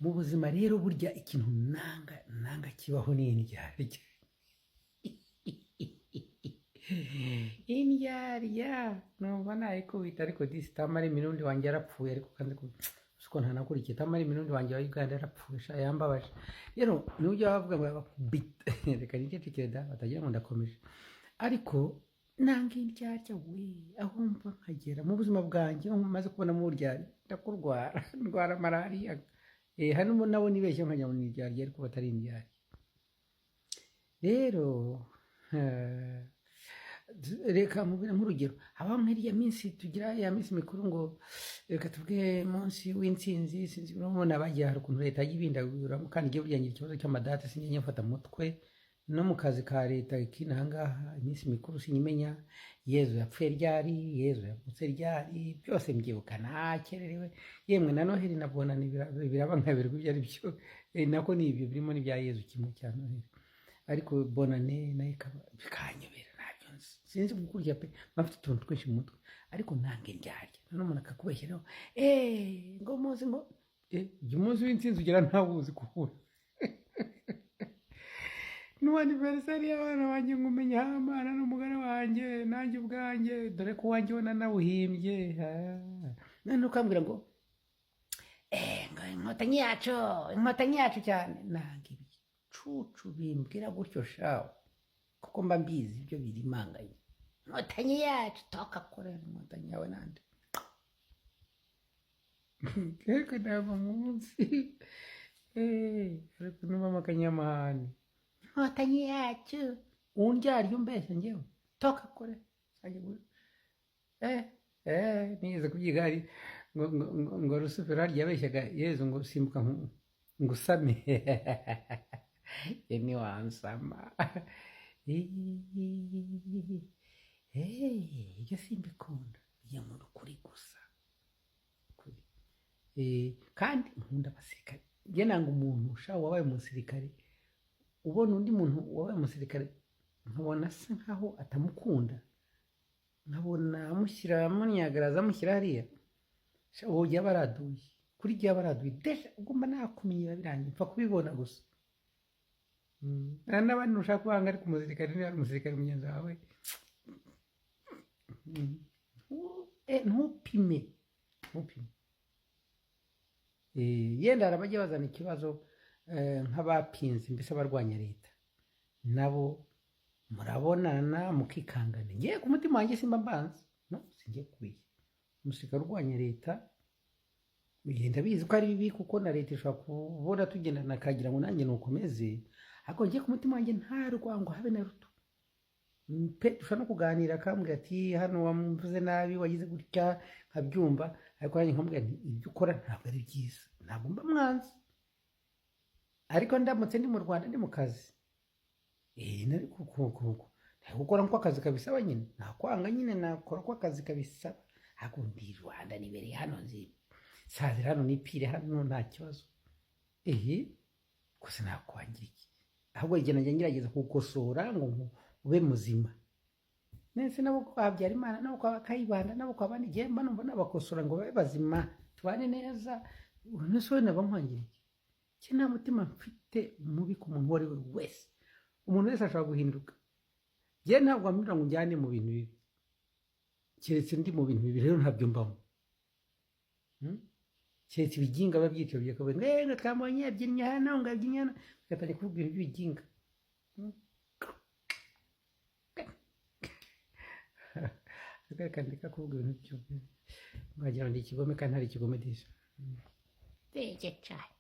mu buzima rero burya ikintu nanga kibaho ni indyarya. Indyarya numva nayikubita ariko disi Tamara Imirundi wanjye yarapfuye ariko kandi ko ntanakurikiye Tamara Imirundi wanjye wa Uganda yarapfuye sha yambabaje rero n'ujya bavuga ngo bakubita reka nike tikeda batagira ngo ndakomeje ariko nanga indyarya we aho mva nkagera mu buzima bwanjye maze kubona mu buryari ndakurwara ndwara malaria hano nabo nibeshye nkajya mu indyarya ariko batari indyarya rero reka mubira nk'urugero haba nk'iriya minsi tugira ya minsi mikuru ngo reka tuvuge munsi w'intsinzi sinzi urabona bagiye hari ukuntu leta y'ibindagura kandi igiye byangira ikibazo cy'amadata sinyenye mfata mutwe no mu kazi ka leta ikinahangaha iminsi mikuru sinyimenya Yezu yapfuye ryari Yezu yavutse ryari byose mbyibuka nakererewe yemwe na Noheli nabona biraba nkabirwa ibyo ari byo nako ni ibyo birimo n'ibya Yezu kimwe cya Noheli ariko bonane nayo bikanyobera ntabyo sinzi gukurya pe mafite utuntu twinshi mu mutwe ariko ntange ndyarya none umuntu akakubeshyiraho ngo muzi ngo jya umunsi w'intsinzi ugera ntawuzi kuhura n'uwaniverisari y'abana banjye ngo umenye hamana n'umugore wanjye nanjye ubwanjye dore ko wanjye wona nawuhimbye none ukambwira ngo ngo inkotanyi yacu cyane nanga ibicucu bimbwira gutyo shawo kuko mba mbizi ibyo birimanganye inkotanyi yacu toka korera inkotanyi yawe nande keko nava munsi ariko numva akanyamahane inkotanyi yacu undyarya umbeshya njyewe toka kore nize kubyiga hari ngo Rusufero harya yabeshyaga Yezu ngo simbuka ngusame ni wansama ibyo simbikunda bijya mu kuri gusa kandi nkunda abasirikare njye nanga umuntu ushaho wabaye umusirikare ubona undi muntu wabaye umusirikare nkabona asa nkaho atamukunda nkabona amushyira munyagaraza amushyira hariya ubu jya baraduye kuri jya baraduye desha ugomba nakumenyera birangiye mpfa kubibona gusa n'abandi ushaka kubanga ariko umusirikare niba ari umusirikare mugenzi wawe ntupime yenda hari abajya bazana ikibazo nk'abapinzi mbese abarwanya leta nabo murabonana mukikangana ngiye ku mutima wanjye simba mbanza no singiye kubiye umusirikare urwanya leta bigenda bizi ko ari bibi kuko na leta ishobora kubona tugendana akagira ngo nanjye nukomeze ariko ngiye ku mutima wanjye nta rwango habe na ruto pe dushobora no kuganira akambwira ati hano wamvuze nabi wagize gutya nkabyumva ariko nanjye nkamubwira nti ibyo ukora ntabwo ari byiza ntabwo mba mwanzi ariko ndamutse ndi mu Rwanda ndi mu kazi nari gukora nk'uko akazi kabisaba nyine nakwanga nyine nakora uko akazi kabisaba ariko ndi Rwanda nibereye hano nzi sazira hano nipire hano nta kibazo gusa nakwangira iki ahubwo igihe najya ngerageza kugukosora ngo ube muzima nese nabo kwa Habyarimana nabo kwa Kayibanda nabo kwa bandi gihe mba numva nabakosora ngo babe bazima tubane neza nese nabo nkwangira iki nta mutima mfite mubi ku muntu wari wese umuntu wese ashobora guhinduka je ntabwo amira ngo njyane mu bintu bibi keretse ndi mu bintu bibi rero ntabyo mbamo keretse ibiginga babyityo byakabaye ngo twambonye abyinnye hano ngo abyinnye hano gatanye kuvuga ibintu by'ibiginga akandika kuvuga ibintu byo ngagira ngo ikigome kandi hari ikigome disa Veja, chat.